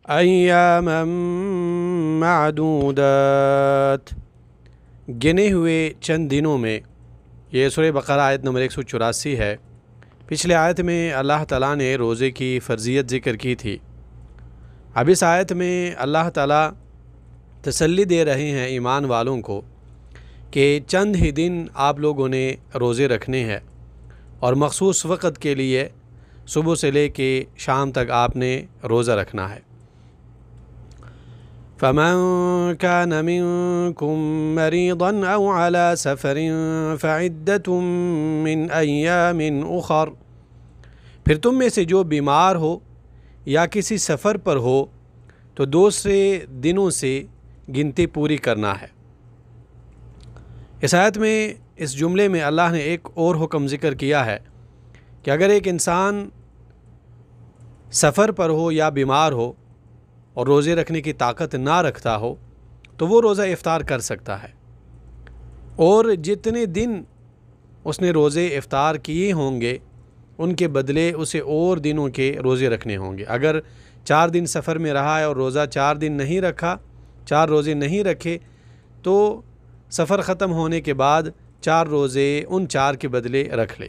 ایاما معدودات، گنے ہوئے چند دنوں میں۔ یہ سورہ بقرہ آیت نمبر 184 ہے۔ پچھلے آیت میں اللہ تعالیٰ نے روزے کی فرضیت ذکر کی تھی۔ اب اس آیت میں اللہ تعالیٰ تسلی دے رہے ہیں ایمان والوں کو کہ چند ہی دن آپ لوگوں نے روزے رکھنے ہیں، اور مخصوص وقت کے لیے صبح سے لے کے شام تک آپ نے روزہ رکھنا ہے۔ فَمَن كَانَ مِنكُم مَّرِيضًا أَوْ عَلَى سَفَرٍ فَعِدَّةٌ مِّنْ أَيَّامٍ أُخَرَ، پھر تم میں سے جو بیمار ہو یا کسی سفر پر ہو تو دوسرے دنوں سے گنتی پوری کرنا ہے۔ اس آیت میں، اس جملے میں اللہ نے ایک اور حکم ذکر کیا ہے کہ اگر ایک انسان سفر پر ہو یا بیمار ہو اور روزے رکھنے کی طاقت نہ رکھتا ہو تو وہ روزہ افطار کر سکتا ہے، اور جتنے دن اس نے روزے افطار کیے ہوں گے ان کے بدلے اسے اور دنوں کے روزے رکھنے ہوں گے۔ اگر 4 دن سفر میں رہا ہے اور روزہ 4 دن نہیں رکھا، 4 روزے نہیں رکھے، تو سفر ختم ہونے کے بعد 4 روزے ان 4 کے بدلے رکھ لے۔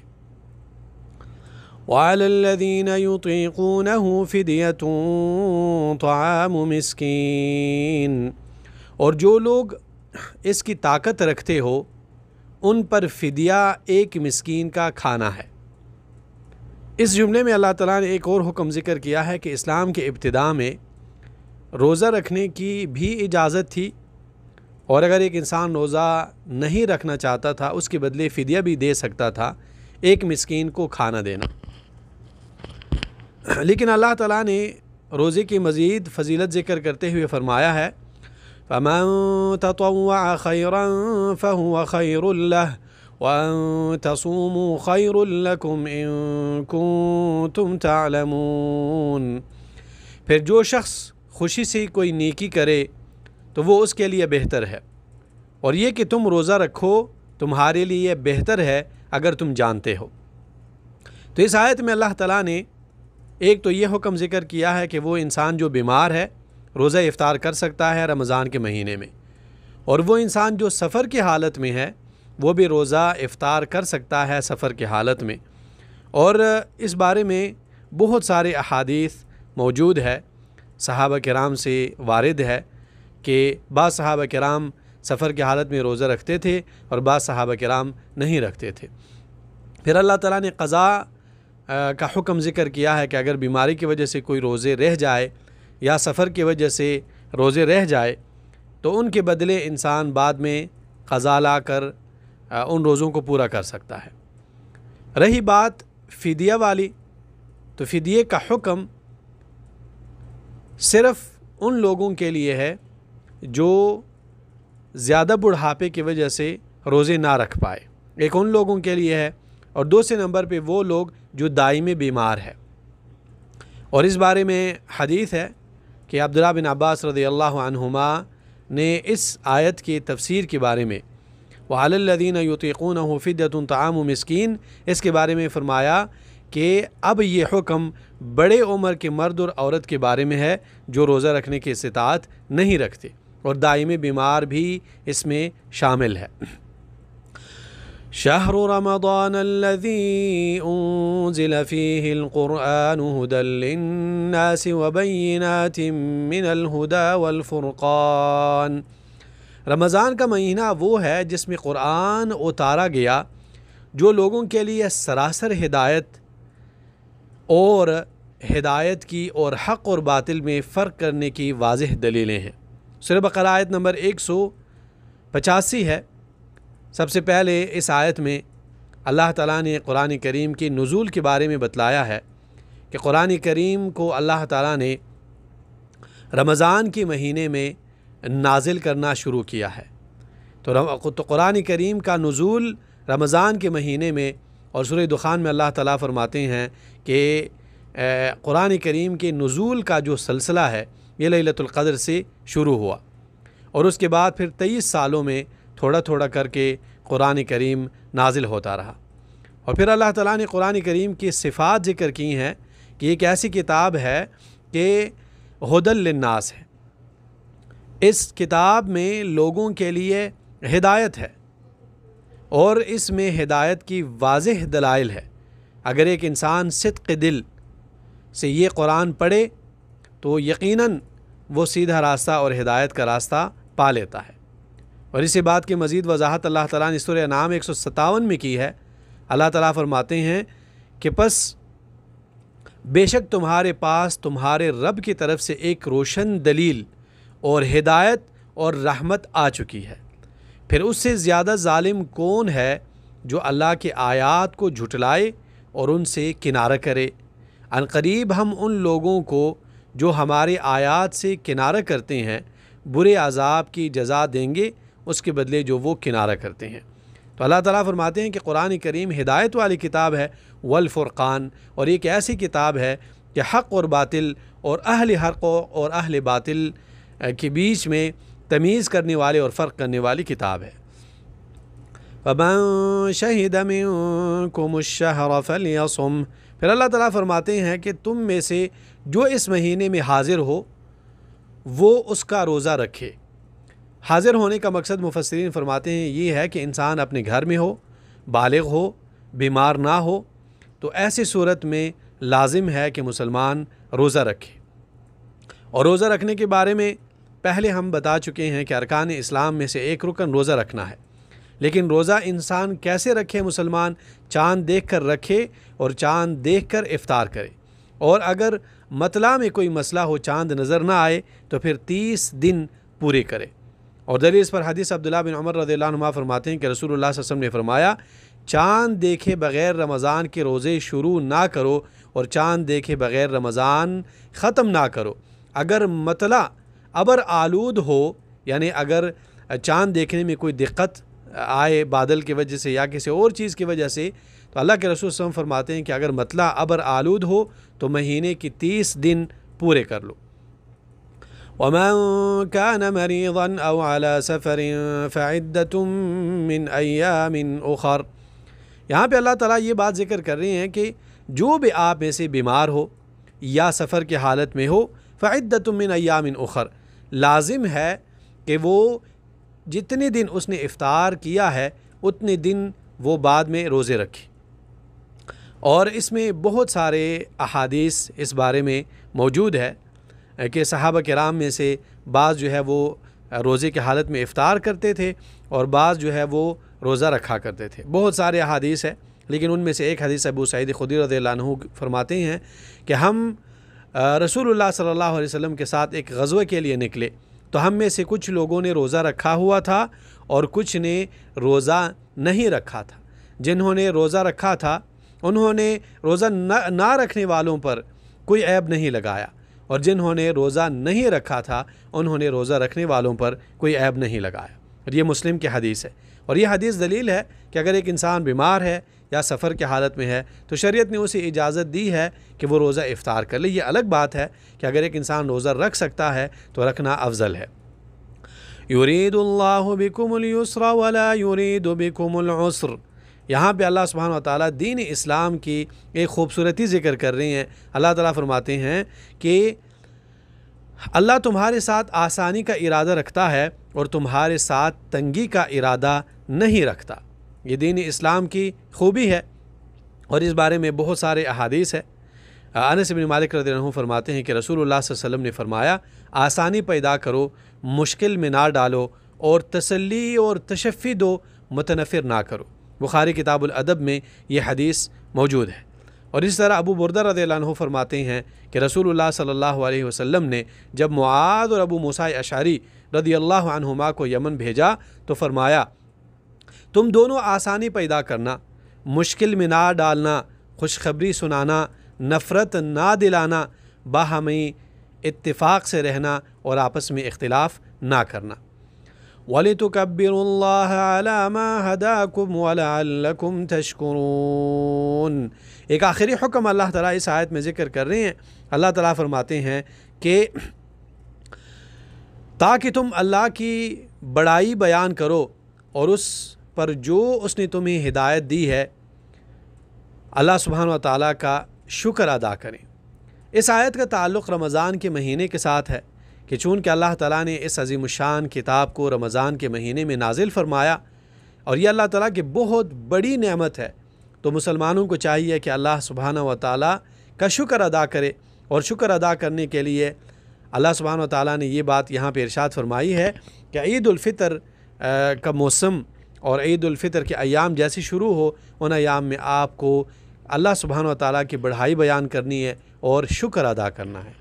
وَعَلَى الَّذِينَ يُطِيقُونَهُ فِدْيَةٌ طَعَامُ مِسْكِينٍ، اور جو لوگ اس کی طاقت رکھتے ہو ان پر فدیہ ایک مسکین کا کھانا ہے۔ اس جملے میں اللہ تعالیٰ نے ایک اور حکم ذکر کیا ہے کہ اسلام کے ابتداء میں روزہ رکھنے کی بھی اجازت تھی، اور اگر ایک انسان روزہ نہیں رکھنا چاہتا تھا اس کے بدلے فدیہ بھی دے سکتا تھا، ایک مسکین کو کھانا دینا۔ لیکن اللہ تعالیٰ نے روزے کی مزید فضیلت ذکر کرتے ہوئے فرمایا ہے فَمَن تَطَوَّعَ خَيْرًا فَهُوَ خَيْرٌ لَهُ وَأَن تَصُومُوا خَيْرٌ لَكُمْ إِن كُنتُمْ تَعْلَمُونَ، پھر جو شخص خوشی سے کوئی نیکی کرے تو وہ اس کے لیے بہتر ہے، اور یہ کہ تم روزہ رکھو تمہارے لیے بہتر ہے اگر تم جانتے ہو۔ تو اس آیت میں اللہ تعالیٰ نے ایک تو یہ حکم ذکر کیا ہے کہ وہ انسان جو بیمار ہے روزہ افطار کر سکتا ہے رمضان کے مہینے میں، اور وہ انسان جو سفر کی حالت میں ہے وہ بھی روزہ افطار کر سکتا ہے سفر کی حالت میں۔ اور اس بارے میں بہت سارے احادیث موجود ہے، صحابہ کرام سے وارد ہے کہ بعض صحابہ کرام سفر کی حالت میں روزہ رکھتے تھے اور بعض صحابہ کرام نہیں رکھتے تھے۔ پھر اللہ تعالیٰ نے قضاء کا حکم ذکر کیا ہے کہ اگر بیماری کی وجہ سے کوئی روزے رہ جائے یا سفر کی وجہ سے روزے رہ جائے تو ان کے بدلے انسان بعد میں قضا لا کر ان روزوں کو پورا کر سکتا ہے۔ رہی بات فدیہ والی، تو فدیے کا حکم صرف ان لوگوں کے لیے ہے جو زیادہ بڑھاپے کی وجہ سے روزے نہ رکھ پائے، ایک ان لوگوں کے لیے ہے، اور دوسرے نمبر پہ وہ لوگ جو دائمی بیمار ہے۔ اور اس بارے میں حدیث ہے کہ عبداللہ بن عباس رضی اللہ عنہما نے اس آیت کی تفسیر کے بارے میں وَعَلَى الَّذِينَ يُطِيقُونَهُ فِدْيَةٌ طَعَامُ مِسْكِينٍ، اس کے بارے میں فرمایا کہ اب یہ حکم بڑے عمر کے مرد اور عورت کے بارے میں ہے جو روزہ رکھنے کی استطاعت نہیں رکھتے، اور دائمی بیمار بھی اس میں شامل ہے۔ شہر رمضان الذی انزل فیہ القرآن ھدی للناس وبینات من الھدی والفرقان، رمضان کا مہینہ وہ ہے جس میں قرآن اتارا گیا جو لوگوں کے لیے سراسر ہدایت اور ہدایت کی اور حق اور باطل میں فرق کرنے کی واضح دلیلیں ہیں۔ سورہ بقرہ آیت نمبر 185 ہے۔ سب سے پہلے اس آیت میں اللہ تعالیٰ نے قرآن کریم کی نزول کے بارے میں بتلایا ہے کہ قرآن کریم کو اللہ تعالیٰ نے رمضان کے مہینے میں نازل کرنا شروع کیا ہے۔ تو قرآن کریم کا نزول رمضان کے مہینے میں، اور سورہ دخان میں اللہ تعالیٰ فرماتے ہیں کہ قرآن کریم کے نزول کا جو سلسلہ ہے یہ لیلۃ القدر سے شروع ہوا، اور اس کے بعد پھر 23 سالوں میں تھوڑا تھوڑا کر کے قرآن کریم نازل ہوتا رہا۔ اور پھر اللہ تعالیٰ نے قرآن کریم کی صفات ذکر کی ہیں کہ ایک ایسی کتاب ہے کہ ہدی للناس ہے، اس کتاب میں لوگوں کے لیے ہدایت ہے اور اس میں ہدایت کی واضح دلائل ہے۔ اگر ایک انسان صدق دل سے یہ قرآن پڑھے تو یقیناً وہ سیدھا راستہ اور ہدایت کا راستہ پا لیتا ہے۔ اور اسی بات کی مزید وضاحت اللہ تعالیٰ نے سورہ انعام 157 میں کی ہے۔ اللہ تعالیٰ فرماتے ہیں کہ پس بے شک تمہارے پاس تمہارے رب کی طرف سے ایک روشن دلیل اور ہدایت اور رحمت آ چکی ہے، پھر اس سے زیادہ ظالم کون ہے جو اللہ کی آیات کو جھٹلائے اور ان سے کنارہ کرے۔ ان قریب ہم ان لوگوں کو جو ہمارے آیات سے کنارہ کرتے ہیں برے عذاب کی جزا دیں گے اس کے بدلے جو وہ کنارہ کرتے ہیں۔ تو اللہ تعالیٰ فرماتے ہیں کہ قرآن کریم ہدایت والی کتاب ہے، والفرقان، اور ایک ایسی کتاب ہے کہ حق اور باطل اور اہل حق اور اہل باطل کے بیچ میں تمیز کرنے والے اور فرق کرنے والی کتاب ہے۔ فَمَن شَهِدَ مِنكُمُ الشَّهْرَ فَلْيَصُمْ، پھر اللہ تعالیٰ فرماتے ہیں کہ تم میں سے جو اس مہینے میں حاضر ہو وہ اس کا روزہ رکھے۔ حاضر ہونے کا مقصد مفسرین فرماتے ہیں یہ ہے کہ انسان اپنے گھر میں ہو، بالغ ہو، بیمار نہ ہو، تو ایسی صورت میں لازم ہے کہ مسلمان روزہ رکھے۔ اور روزہ رکھنے کے بارے میں پہلے ہم بتا چکے ہیں کہ ارکان اسلام میں سے ایک رکن روزہ رکھنا ہے، لیکن روزہ انسان کیسے رکھے؟ مسلمان چاند دیکھ کر رکھے اور چاند دیکھ کر افطار کرے، اور اگر مطلع میں کوئی مسئلہ ہو، چاند نظر نہ آئے تو پھر 30 دن پورے کرے۔ اور دلیل اس پر حدیث عبداللہ بن عمر رضی اللہ عنہما فرماتے ہیں کہ رسول اللہ صلی اللہ علیہ وسلم نے فرمایا چاند دیکھے بغیر رمضان کے روزے شروع نہ کرو اور چاند دیکھے بغیر رمضان ختم نہ کرو۔ اگر مطلع ابر آلود ہو، یعنی اگر چاند دیکھنے میں کوئی دقت آئے بادل کی وجہ سے یا کسی اور چیز کی وجہ سے، تو اللہ کے رسول صلی اللہ علیہ وسلم فرماتے ہیں کہ اگر مطلع ابر آلود ہو تو مہینے کی 30 دن پورے کر لو۔ وَمَن كَانَ مَرِيضًا أَوْ عَلَى سَفَرٍ فَعِدَّةٌ مِّنْ أَيَّامٍ أُخَرَ، یہاں پہ اللہ تعالیٰ یہ بات ذکر کر رہے ہیں کہ جو بھی آپ میں سے بیمار ہو یا سفر کی حالت میں ہو، فَعِدَّةٌ مِّنْ أَيَّامٍ أُخَرَ، لازم ہے کہ وہ جتنے دن اس نے افطار کیا ہے اتنے دن وہ بعد میں روزے رکھے۔ اور اس میں بہت سارے احادیث اس بارے میں موجود ہے کہ صحابہ کرام میں سے بعض جو ہے وہ روزے کی حالت میں افطار کرتے تھے اور بعض جو ہے وہ روزہ رکھا کرتے تھے۔ بہت سارے احادیث ہے، لیکن ان میں سے ایک حدیث ابو سعید خدری رضی اللہ عنہ فرماتے ہیں کہ ہم رسول اللہ صلی اللہ علیہ وسلم کے ساتھ ایک غزوے کے لیے نکلے تو ہم میں سے کچھ لوگوں نے روزہ رکھا ہوا تھا اور کچھ نے روزہ نہیں رکھا تھا۔ جنہوں نے روزہ رکھا تھا انہوں نے روزہ نہ رکھنے والوں پر کوئی عیب نہیں لگایا، اور جنہوں نے روزہ نہیں رکھا تھا انہوں نے روزہ رکھنے والوں پر کوئی عیب نہیں لگایا۔ اور یہ مسلم کی حدیث ہے، اور یہ حدیث دلیل ہے کہ اگر ایک انسان بیمار ہے یا سفر کی حالت میں ہے تو شریعت نے اسے اجازت دی ہے کہ وہ روزہ افطار کر لے۔ یہ الگ بات ہے کہ اگر ایک انسان روزہ رکھ سکتا ہے تو رکھنا افضل ہے۔ یرید اللہ بکم اليسر ولا یرید بکم العسر، یہاں پہ اللہ سبحانہ و تعالیٰ دین اسلام کی ایک خوبصورتی ذکر کر رہے ہیں۔ اللہ تعالیٰ فرماتے ہیں کہ اللہ تمہارے ساتھ آسانی کا ارادہ رکھتا ہے اور تمہارے ساتھ تنگی کا ارادہ نہیں رکھتا۔ یہ دین اسلام کی خوبی ہے، اور اس بارے میں بہت سارے احادیث ہے۔ انس بن مالک رضی اللہ عنہ فرماتے ہیں کہ رسول اللہ صلی اللہ علیہ وسلم نے فرمایا آسانی پیدا کرو، مشکل میں نہ ڈالو، اور تسلی اور تشفی دو، متنفر نہ کرو۔ بخاری کتاب الادب میں یہ حدیث موجود ہے۔ اور اس طرح ابو بردہ رضی اللہ عنہ فرماتے ہیں کہ رسول اللہ صلی اللہ علیہ وسلم نے جب معاذ اور ابو موسیٰ اشعری رضی اللہ عنہما کو یمن بھیجا تو فرمایا تم دونوں آسانی پیدا کرنا، مشکل میں نہ ڈالنا، خوشخبری سنانا، نفرت نہ دلانا، باہمی اتفاق سے رہنا اور آپس میں اختلاف نہ کرنا۔ وَلِتُكَبِّرُوا اللَّهَ عَلَى مَا هَدَاكُمْ وَلَعَلَّكُمْ تَشْكُرُونَ، ایک آخری حکم اللہ تعالیٰ اس آیت میں ذکر کر رہے ہیں۔ اللہ تعالیٰ فرماتے ہیں کہ تاکہ تم اللہ کی بڑائی بیان کرو اور اس پر جو اس نے تمہیں ہدایت دی ہے اللہ سبحانہ و تعالیٰ کا شکر ادا کریں۔ اس آیت کا تعلق رمضان کے مہینے کے ساتھ ہے کہ چونکہ اللہ تعالیٰ نے اس عظیم الشان کتاب کو رمضان کے مہینے میں نازل فرمایا اور یہ اللہ تعالیٰ کی بہت بڑی نعمت ہے، تو مسلمانوں کو چاہیے کہ اللہ سبحانہ و تعالیٰ کا شکر ادا کرے، اور شکر ادا کرنے کے لیے اللہ سبحانہ و تعالیٰ نے یہ بات یہاں پہ ارشاد فرمائی ہے کہ عید الفطر کا موسم اور عید الفطر کے ایام جیسے شروع ہو، ان ایام میں آپ کو اللہ سبحانہ و تعالیٰ کی بڑائی بیان کرنی ہے اور شکر ادا کرنا ہے۔